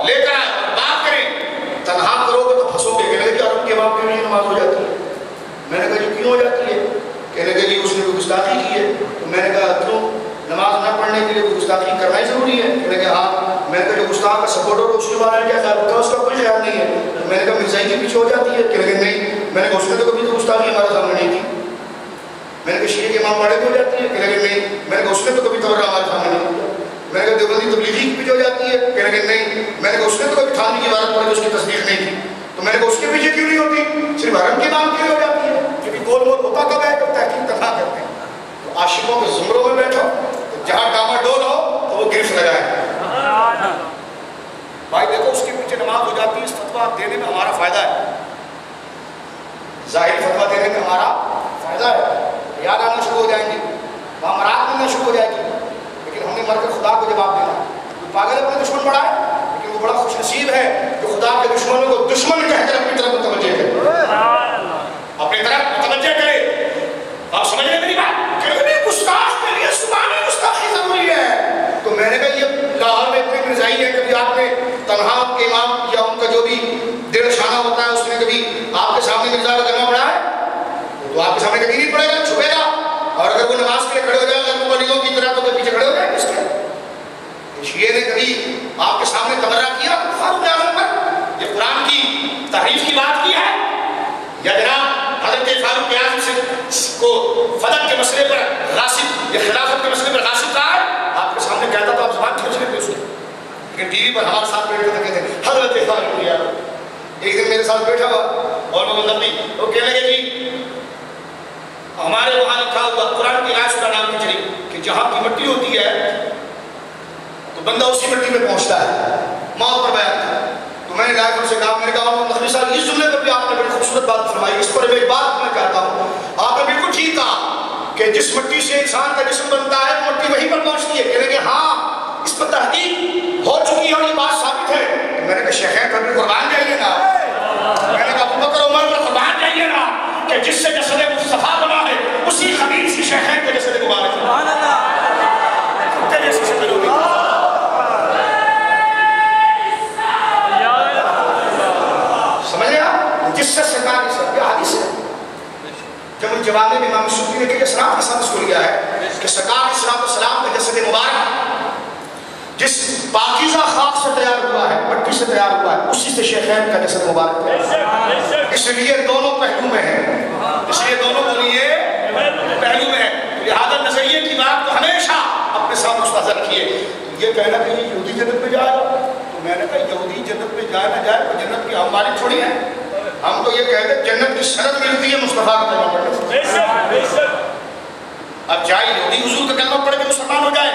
لے کر آئے اور بات کریں، تنہا کرو گے تو پھنسو گے. کہنے لگے کہ ان کے باپ کے لیے نماز ہو جاتی ہے. میں نے کہا جی کیوں ہو جاتی ہے؟ کہنے لگے جی اس نے کوئی گستاخی کی ہے. تو میں نے کہا کیوں؟ نماز نہ پڑھنے کے لیے کوئی گستاخی کرنا ہی ضروری ہے؟ کہنے لگے ہاں. میں نے کہا جو گستاخ کا سپورٹر ہو اس کے بارے میں کیا خیال ہوتا ہے؟ اس کا کوئی خیال نہیں ہے. تو میں نے کہا مرزائی کے پیچھے ہو جاتی ہے؟ کہنے لگے نہیں. میں نے کہا اس نے تو کبھی تو گستاخی ہمارے سامنے نہیں کی. میں نے کہا شیعہ کے امام باڑے پہ ہو جاتی ہے؟ کہنے لگے نہیں. میں نے کہا اس نے تو کبھی تورا ہمارے سامنے نہیں کیا. میں نے کہا دیوبندی تبلیغی کے پیچھے ہو جاتی ہے؟ کہنے لگے نہیں. میں نے کہا اس نے تو کبھی تھانوی کی عبارت پڑھی اس کی تصدیق نہیں کی. تو میں نے کہا اس کے پیچھے کیوں نہیں ہوتی؟ صرف حرم کے امام کے لیے ہو جاتی ہے. کیونکہ گول مول ہوتا کب ہے؟ جب تحقیق تنہا کرتے ہیں. تو عاشقوں کے زمروں میں بیٹھو، جہاں ڈاما ڈول ہو تو وہ گرفت لگائے. بھائی دیکھو اس کے پیچھے نماز ہو جاتی ہے. اس فتویٰ دینے میں ہمارا فائدہ ہے، ظاہر فتویٰ دینے میں ہمارا فائدہ ہے. یاد آنا شروع ہو جائیں گے، معاملات ملنا شروع ہو جائے گی. لیکن ہم نے مر کر خدا کو جواب دینا. پاگل اپنے دشمن بڑھائے، لیکن وہ بڑا خوش نصیب ہے جو خدا کے دشمنوں کو دشمن کہہ کر اپنی طرف متوجہ کرے، اپنی طرف متوجہ کرے. آپ سمجھ رہے میری بات؟ کہ گستاخ کے لیے زبانی گستاخی ضروری ہے. تو میں نے کہا یہ لاہور میں اتنے مرزائی ہیں، کبھی آپ نے تنہا کے امام یا ان کا جو بھی ڈیڑھ شانہ ہوتا ہے اس نے کبھی آپ کے سامنے مرزا کا کلمہ پڑھا ہے؟ تو آپ کے سامنے کبھی نہیں پڑھے گا، چھپے گا. اور اگر وہ نماز کے لیے کھڑے ہو جائے گا تو ولیوں کی طرح تو پیچھے کھڑے ہو جائے گا. اس کے شیعہ نے کبھی آپ کے سامنے تبرہ کیا فاروق اعظم پر؟ یہ قرآن کی تحریف کی بات کی ہے؟ یا جناب حضرت فاروق اعظم کو فلک کے مسئلے پر غاصب یا خلافت کے مسئلے پر غاصب کہا ہے؟ آپ کے سامنے کہتا تو آپ زبان کھینچ لیتے اس کو. لیکن ٹی وی پر ہمارے ساتھ بیٹھے تھے کہتے ہیں حضرت فاروق اعظم. ایک دن میرے ساتھ بیٹھا ہوا اور میں وہ کہنے لگے جی ہمارے وہاں لکھا ہوا قرآن کی آیت کا نام نہیں چلی کہ جہاں کی مٹی ہوتی ہے تو بندہ اسی مٹی میں پہنچتا ہے. موت پر بیان تھا. تو میں نے لائف سے کہا، میں نے کہا نقوی صاحب اس جملے پر بھی آپ نے بڑی خوبصورت بات فرمائی. اس پر ایک بات میں کہتا ہوں، آپ نے بالکل ٹھیک کہا کہ جس مٹی سے انسان کا جسم بنتا ہے تو مٹی وہیں پر پہنچتی ہے. کہنے کہ ہاں اس پر تحقیق ہو چکی ہے اور یہ بات ثابت ہے. میں نے کہا شیخین پر بھی قربان جائیے نا. میں نے کہا ابو بکر عمر پر قربان جائیے نا کہ جس سے جسد مصطفیٰ بنا ہے اسی خبیث کی شیخین کے جسد مبارک ہے. سبحان اللہ. کتے جیسی شکل ہوگی. سمجھ لیا جس سے سرکار کی سب یہ حدیث ہے. جب ان جواب میں امام سوفی نے کہ اسلام کے ساتھ اس کو لیا ہے کہ سرکار اسلام والسلام کا جسد مبارک جس پاکیزہ خاک سے تیار ہوا ہے، مٹی سے تیار ہوا ہے، اسی سے شیخین کا جسد مبارک ہے. اس لیے دونوں پہلو میں ہیں، اس لیے دونوں کے لیے پہلو میں ہے. لہذا نظریے کی بات کو ہمیشہ اپنے ساتھ مستحضر رکھیے. یہ کہنا کہ یہ یہودی جنت میں جائے گا، تو میں نے کہا یہودی جنت میں جائے نہ جائے تو جنت کی ہم مالک تھوڑی ہیں. ہم تو یہ کہتے ہیں جنت کی سند ملتی ہے مصطفیٰ کا کلمہ پڑھنے سے. اب چاہے یہودی حضور کا کلمہ پڑھ کے مسلمان ہو جائے،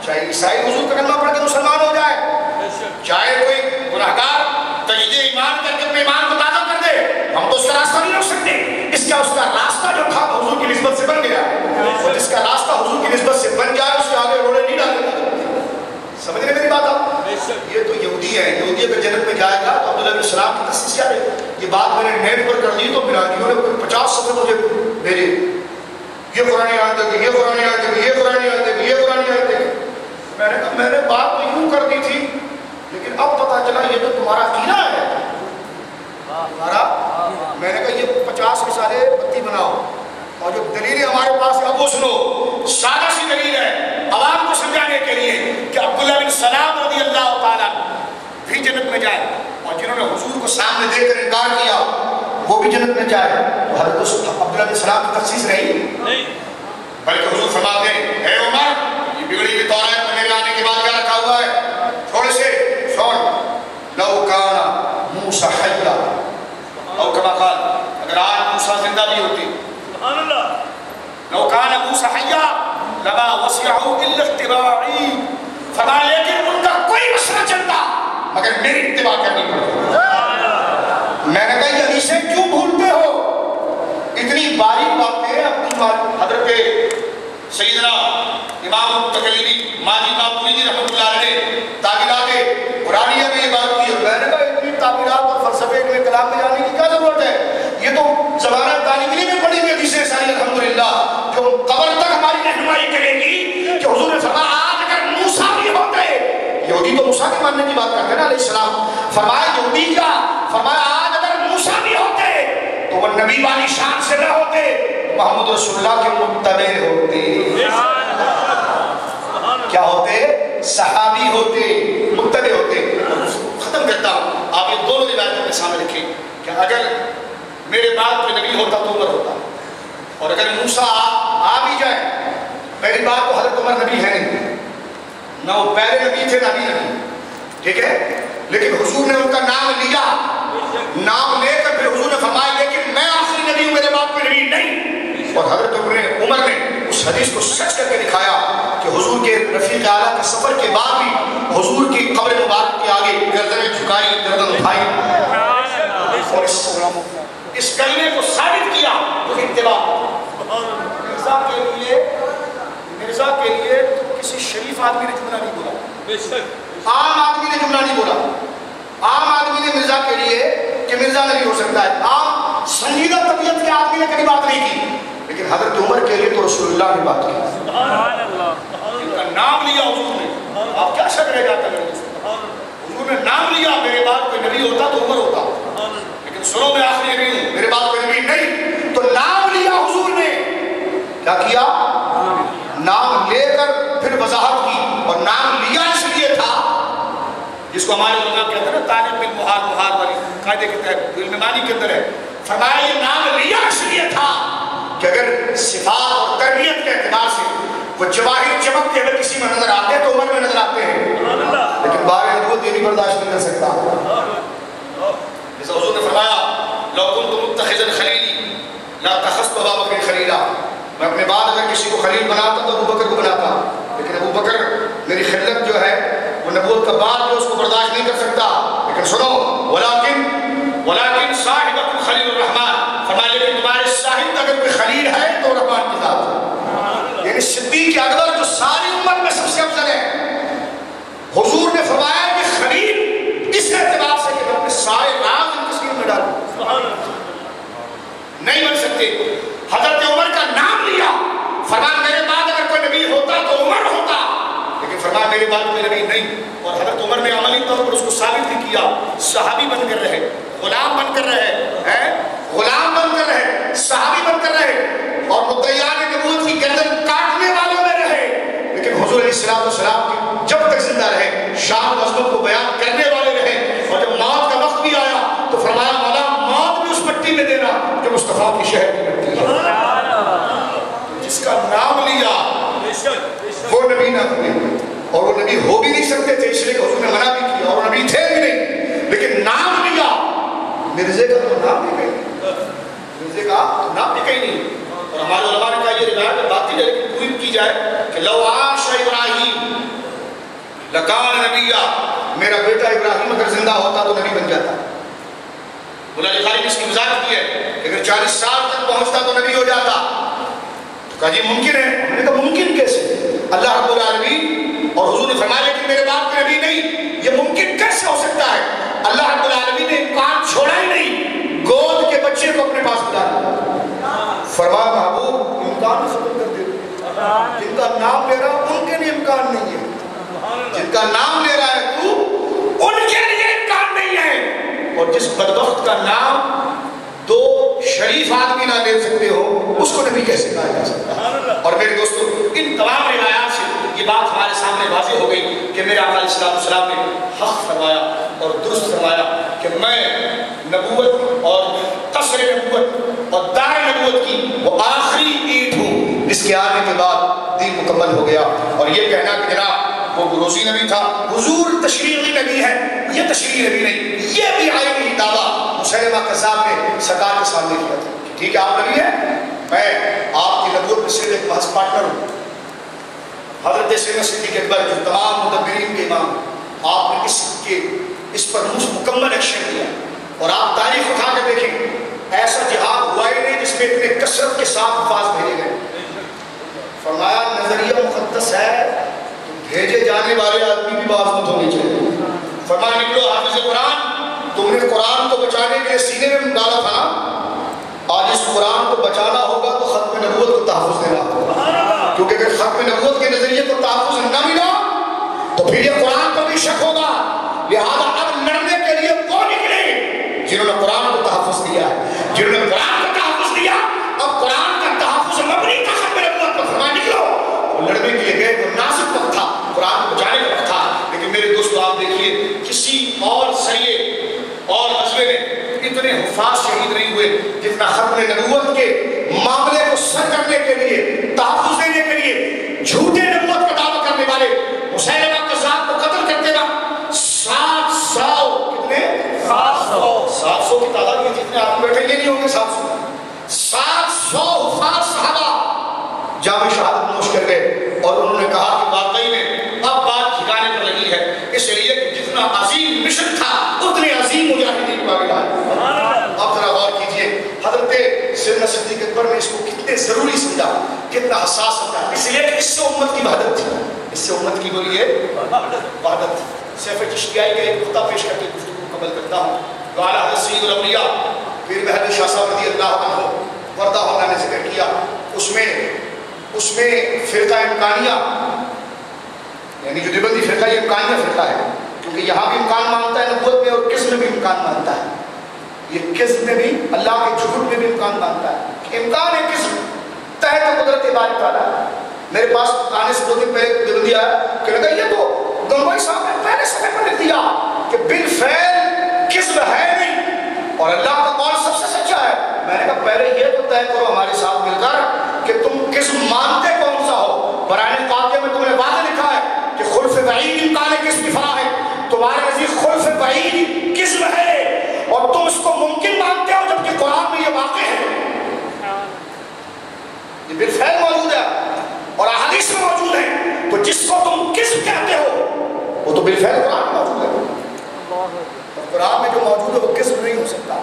چاہے عیسائی حضور کا کلمہ پڑھ کے مسلمان ہو جائے، چاہے کوئی گناہگار تجدید ایمان کر کے اپنے ایمان کو تازہ کر دے، ہم تو اس کا راستہ نہیں روک سکتے. اس کا راستہ جو تھا حضور کی نسبت سے بن گیا، اور جس کا راستہ حضور کی نسبت سے بن جائے اس کے آگے روڑے نہیں ڈالنے. سمجھ رہے میری بات آپ؟ یہ تو یہودی ہے، یہودی اگر جنت میں جائے گا تو عبداللہ بن سلام کی تسیس کیا ہے. یہ بات میں نے نیٹ پر کر دی تو برادریوں نے 50 صفحے مجھے بھیجے. یہ قرآن آیت ہے، یہ قرآن آیت ہے، یہ قرآن آیت ہے، یہ قرآن آیت ہے. میں نے کہا میں نے بات تو یوں کر دی تھی، لیکن اب پتا چلا یہ تو تمہارا عقیدہ ہے تمہارا. میں نے کہا یہ 50 رسالے بتی بناؤ اور جو دلیل ہمارے پاس ہے اب وہ سنو. سادہ سی دلیل ہے عوام کو سمجھانے کے لیے کہ عبداللہ بن سلام رضی اللہ تعالیٰ بھی جنت میں جائے، اور جنہوں نے حضور کو سامنے دے کر انکار کیا وہ بھی جنت میں جائے. تو حضرت عبداللہ بن سلام کی تخصیص رہی نہیں، بلکہ حضور فرماتے ہیں اے عمر یہ بگڑی ہوئی توریت میں میرے آنے کے بعد کیا رکھا ہوا ہے. تھوڑے سے سن لو کانا موسیٰ حیّا او کما قال، اگر آج موسیٰ زندہ بھی ہوتی، سبحان اللہ، لو کانا موسیٰ حیّا لما وسعہ الا اتباعی، فرمایا لیکن ان کا کوئی مسئلہ چلتا مگر میری اتباع کرنی پڑتی. میں نے کہا یہ حدیثیں کیوں بھولتے ہو؟ اتنی باریک باتیں اپنی حضرت سیدنا امام التکلیمی ماجی ماتوریدی رحمۃ اللہ علیہ تعبیرات قرآنیہ میں یہ بات کی. میں نے کہا اتنی تعبیرات اور فلسفے میں کلام میں جانے کی کیا ضرورت ہے؟ یہ تو زمانہ طالب علم میں پڑھی ہوئی حدیثیں ساری الحمدللہ جو قبر تک ہماری رہنمائی کرے گی کہ حضور نے فرمایا آج اگر موسیٰ بھی ہوتے، یہودی تو موسیٰ موسیٰ کے ماننے کی بات کرتے ہیں نا علیہ السلام. فرمایا یہودی کیا؟ فرمایا آج اگر موسیٰ بھی ہوتے تو وہ نبی والی شان سے نہ ہوتے, محمد رسول اللہ کے متبع ہوتے. کیا ہوتے؟ صحابی ہوتے, متبع ہوتے. ختم کرتا ہوں, آپ یہ دونوں روایتوں کے سامنے رکھیں کہ اگر میرے بعد کوئی نبی ہوتا تو عمر ہوتا, اور اگر موسیٰ آ بھی جائے, پہلی بات تو حضرت عمر نبی ہے نہیں, نہ وہ پہلے نبی تھے نہ بھی نبی, ٹھیک ہے, لیکن حضور نے ان کا نام لیا, نام لے کر پھر حضور نے فرمایا لیکن میں آخری نبی ہوں, میرے بعد کوئی نبی نہیں. اور حضرت عمر نے اس حدیث کو سچ کر کے دکھایا کہ حضور کے رفیق اعلیٰ کے سفر کے بعد بھی حضور کی قبر مبارک کے آگے گردنیں جھکائی, گردن اٹھائی, اور اس کلمے کو ثابت کیا تو اتباع. مرزا کے لیے تو کسی شریف آدمی نے جملہ نہیں بولا, عام آدمی نے جملہ نہیں بولا. عام آدمی نے مرزا کے لیے کہ مرزا نہیں ہو سکتا ہے, عام سنجیدہ طبیعت کے آدمی نے کبھی بات نہیں کی, لیکن حضرت عمر کے لیے تو رسول اللہ نے بات کی. ان کا نام لیا حضور نے, آپ کیا شک رہ جاتا ہے, حضور نے نام لیا, میرے بعد کوئی نبی ہوتا تو عمر ہوتا, لیکن سنو میں آخری نبی ہوں, میرے بعد کوئی نبی نہیں. تو نام لیا حضور نے, کیا کیا؟ نام لے کر پھر وضاحت کی, اور نام لیا اس لیے تھا جس کو ہمارے علماء کہتے ہیں نا تعلیم بالمحال محال والی قاعدے کے تحت علم معنی کے اندر ہے. فرمایا یہ نام لیا اس لیے تھا کہ اگر صفات اور تربیت کے اعتبار سے وہ جواہر چمکتے ہوئے کسی میں نظر آتے ہیں تو عمر میں نظر آتے ہیں, لیکن بار نبوت یہ بھی برداشت نہیں کر سکتا. جیسے حضور نے فرمایا لو كنت متخذا خلیلی لاتخذت ابا بکر خلیلا, میں اپنے بعد اگر کسی کو خلیل بناتا تو ابو بکر کو بناتا, لیکن ابو بکر میری خلت جو ہے وہ نبوت کا بعد جو اس کو برداشت نہیں کر سکتا. لیکن سنو ولیکن صاحبکم خلیل الرحمن, فرمایا لیکن تمہارے صاحب اگر کوئی خلیل ہے تو رحمان کی ذات ہے, یعنی صدیق اکبر جو ساری امت میں سب سے افضل ہے. حضور نے فرمایا کہ خلیل اس اعتبار سے کہ اپنے سارے راز ان تصویر میں ڈالو, نہیں بن سکتے. حضرت عمر کا نام لیا, فرمایا میرے بعد اگر کوئی نبی ہوتا تو عمر ہوتا, لیکن فرمایا میرے بعد کوئی نبی نہیں. اور حضرت عمر نے عملی طور پر اس کو ثابت بھی کیا, صحابی بن کر رہے, غلام بن کر رہے, غلام بن کر رہے, صحابی بن کر رہے, اور مدعیان نبوت کی گردن کاٹنے والوں میں رہے, لیکن حضور علیہ السلام کی جب تک زندہ رہے شان و عظمت کو بیان کرنے والے رہے. اور جب موت کا وقت بھی آیا تو فرمایا مولا موت بھی اس مٹی میں دینا جو مصطفیٰ کی شہر کی مٹی ہے. جس کا نام لیا وہ نبی نہ ہوئے, اور وہ نبی ہو بھی نہیں سکتے تھے, اس لیے کہ حضور نے منع بھی کیا, اور وہ نبی تھے بھی نہیں, لیکن نام لیا. مرزے کا تو نام بھی کہیں, مرزے کا نام بھی کہیں نہیں. اور ہمارے علماء نے کہا یہ روایت باطل ہے, لیکن پوری کی جائے کہ لو عاش ابراہیم لکان نبیہ, میرا بیٹا ابراہیم اگر زندہ ہوتا تو نبی بن جاتا. مولا علی خاری نے اس کی وضاحت کی ہے کہ اگر 40 سال تک پہنچتا تو نبی ہو جاتا. کہا جی ممکن ہے. ہم نے کہا ممکن کیسے؟ اللہ رب العالمین اور حضور نے فرمایا کہ میرے باپ کے نبی نہیں, یہ ممکن کیسے ہو سکتا ہے؟ اللہ رب العالمین نے امکان چھوڑا ہی نہیں, گود کے بچے کو اپنے پاس بلا لیا. فرمایا محبوب امکان ختم کر دے, جن کا نام لے رہا ان کے لیے امکان نہیں ہے, جن کا نام لے رہا ہے تو ان کے لیے امکان نہیں ہے. اور جس بدبخت کا نام دو شریف آدمی نہ لے سکتے ہو اس کو نبی کیسے کہا جا سکتا ہے؟ اور میرے دوستو ان تمام روایات سے یہ بات ہمارے سامنے واضح ہو گئی کہ میرے آقا علیہ السلام نے حق فرمایا اور درست فرمایا کہ میں نبوت اور قصر نبوت اور دار نبوت کی وہ آخری اینٹ ہوں جس کے آنے کے بعد دین مکمل ہو گیا. اور یہ کہنا کہ جناب وہ روزی نبی تھا, حضور تشریعی نبی ہے, یہ تشریعی نبی نہیں, یہ بھی عینی دعویٰ مسیلمہ کذاب نے سرکار کے سامنے کیا تھا. ٹھیک ہے آپ نبی ہیں, میں آپ کی نبوت میں صرف ایک محض پارٹنر ہوں. حضرت سیدنا صدیق اکبر جو تمام مدبرین کے امام, آپ نے اس پر مکمل ایکشن لیا. اور آپ تاریخ اٹھا کے دیکھیں ایسا جہاد ہوا ہی نہیں جس میں اتنے کثرت کے ساتھ الفاظ بھیجے گئے. فرمایا نظریہ مقدس ہے, بھیجے جانے والے آدمی بھی بازمت ہونی چاہیے. فرمایا نکلو حافظ قرآن, تم نے قرآن کو بچانے کے لیے سینے میں ڈالا تھا نا, آج اس قرآن کو بچانا ہوگا تو ختم نبوت کو تحفظ دینا ہوگا, کیونکہ اگر ختم نبوت کے نظریے کو تحفظ نہ ملا تو پھر یہ قرآن پر بھی شک ہوگا وہ لڑنے کے لیے گئے، وہ نازک وقت تھا، قرآن کو بچانے کا وقت تھا. لیکن میرے دوستو آپ دیکھیے کسی اور سریے اور غزوے میں اتنے حفاظ شہید نہیں ہوئے جتنا ختم نبوت کے معاملے کو سر کرنے کے لیے، تحفظ دینے کے لیے جھوٹے نبوت کا دعویٰ کرنے والے مسیلمہ کذاب کو قتل کرتے گا. 700 کتنے؟ 700 کی تعداد میں جتنے آپ بیٹھے یہ نہیں ہوں گے. 700 حفاظ صحابہ جام شہادت نوش کر گئے اور انہوں نے کہا کہ واقعی میں اب بات ٹھکانے پر لگی ہے، اس لیے کہ جتنا عظیم مشن تھا اتنے عظیم مجاہدین باقی رہے. اب ذرا غور کیجئے حضرت سیدنا صدیق اکبر نے اس کو کتنے ضروری سمجھا، کتنا حساس سمجھا، اس لیے کہ اس سے امت کی وحدت تھی، اس سے امت کی بولیے وحدت تھی. سیف چشتیائی کا ایک نقطہ پیش کر کے گفتگو کو مکمل کرتا ہوں. قال حضرت سید الاولیاء پیر مہدی شاہ صاحب رضی اللہ عنہ وردہ ہونا نے ذکر کیا. اس میں فرقہ امکانیہ یعنی جو دیوبندی فرقہ یہ امکانیہ فرقہ ہے، کیونکہ یہاں بھی امکان مانتا ہے نبوت میں اور قسم میں بھی امکان مانتا ہے. یہ قسم میں بھی اللہ کے جھوٹ میں بھی امکان مانتا ہے کہ امکان ہے قسم تحت قدرت باری تعالیٰ. میرے پاس آنے سے 2 دن پہلے دیوبندی آیا کہ لگا یہ تو گنگوئی صاحب نے پہلے صفحے پر لکھ دیا کہ بالفعل قسم ہے نہیں اور اللہ کا قول سب سے سچا ہے. میں نے کہا پہلے یہ تو طے کرو ہمارے ساتھ مل کر کہ تم قسم مانتے کون سا ہو. قرآن قاطع میں تم نے واضح لکھا ہے کہ خلف بعید امکان قسم کی فراہ ہے. تمہارے نزدیک خلف بعید قسم ہے اور تم اس کو ممکن مانتے ہو جبکہ قرآن میں یہ واقع ہے، یہ بالفعل موجود ہے اور احادیث میں موجود ہے. تو جس کو تم قسم کہتے ہو وہ تو بالفعل قرآن میں موجود ہے اور قرآن میں جو موجود ہے وہ قسم نہیں ہو سکتا.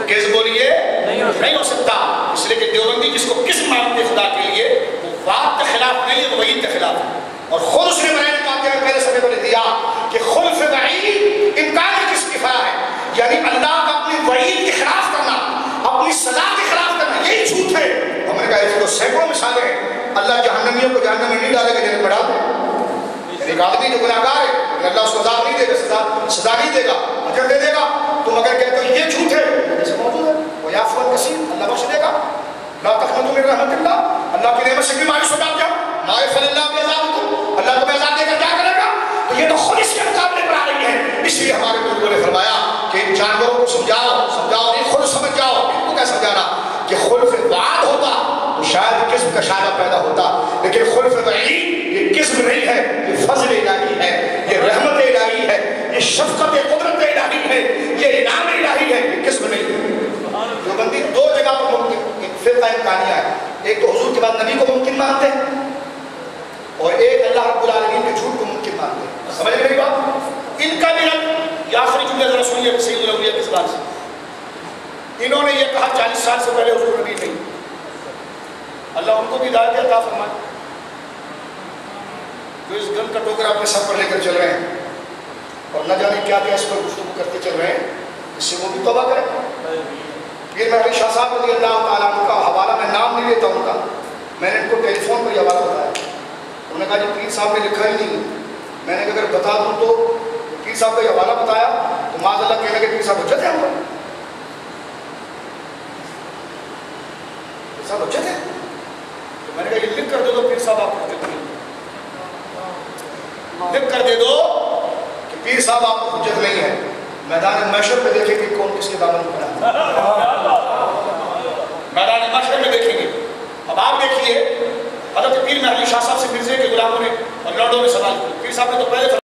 قسم بولیے نہیں ہو سکتا. اس لیے کہ دیوبندی جس کو قسم مانتے خدا کے لیے وہ بات کے خلاف نہیں ہے، وہ وعید کے خلاف ہے. اور خود اس نے قرآن قاطع میں پہلے سمے کو لکھ دیا کہ خلف بعید امکان قسم کی فرا ہے، یعنی اللہ کا اپنی وعید کے خلاف کرنا، اپنی سزا کے خلاف کرنا یہی جھوٹ ہے. ہم نے کہا اس کو سینکڑوں مثالیں ہیں. اللہ جہنمیوں کو جہنم میں نہیں ڈالے گا، جنت میں ڈال دے. یعنی ایک آدمی جو گناہگار ہے اللہ اس کو عذاب نہیں دے گا، سزا نہیں دے گا، اجر دے دے گا. تم اگر کہتے ہو یہ جھوٹ ہے، جیسے موجود ہے وہ یعفو کثیر، اللہ بخش دے گا. لا تقنطوا من رحمت اللہ، اللہ کی نعمت سے بھی مایوس ہو جاؤ. ما یفعل اللہ بعذابکم، اللہ تمہیں عذاب دے کر کیا کرے گا؟ تو یہ تو خود اس کے مقابلے پر آ رہی ہے. اس لیے ہمارے بزرگوں نے فرمایا کہ ان جانوروں کو سمجھاؤ نہیں خود سمجھ جاؤ. ان کو کیا سمجھانا کہ خلف وعد ہوتا تو شاید قسم کا شائبہ پیدا ہوتا، لیکن خلف وعید یہ قسم نہیں ہے، یہ فضل الہی ہے، یہ رحمت الہی ہے، یہ شفقت قدرت الہی ہے، یہ انعام الہی ہے، یہ قسم نہیں ہے. جو بندی 2 جگہ پر ممکن فرقہ امکانیہ ہے. ایک تو حضور کے بعد نبی کو ممکن مانتے ہیں اور ایک اللہ رب العالمین کے جھوٹ کو ممکن مانتے ہیں. سمجھ میری بات؟ ان کا بھی رد یہ آخری جملہ ذرا سنیے سید الاولیاء کی زبان سے. انہوں نے یہ کہا 40 سال سے پہلے حضور نبی نہیں. اللہ ان کو بھی ہدایت عطا فرمائے. جو اس گن کا ٹوکرا اپنے سر پر لے کر چل رہے ہیں اور نہ جانے کیا کیا اس پر گفتگو کرتے چل رہے ہیں، اس سے وہ بھی توبہ کریں. پیر مہدی شاہ صاحب رضی اللہ تعالیٰ عنہ کا حوالہ میں نام نہیں لیتا ان کا، میں نے ان کو ٹیلی فون پر یہ حوالہ بتایا. انہوں نے کہا جی پیر صاحب نے لکھا ہی نہیں. میں نے اگر بتا دوں تو پیر صاحب کا یہ حوالہ بتایا تو معاذ اللہ کہنے لگے پیر صاحب حجت ہے ہم پر، پیر صاحب حجت ہے. تو میں نے کہا یہ لکھ کر دے دو پیر صاحب آپ کو حجت نہیں، لکھ کر دے دو کہ پیر صاحب آپ کو حجت نہیں ہے. میدان محشر میں دیکھیں گے کون کس کے دامن میں پڑا ہے. میدان محشر میں دیکھیں گے. اب آپ دیکھیے حضرت پیر مہدی شاہ صاحب سے مرزے کے غلاموں نے اور لوڈوں نے سوال کیا. پیر صاحب نے تو پہلے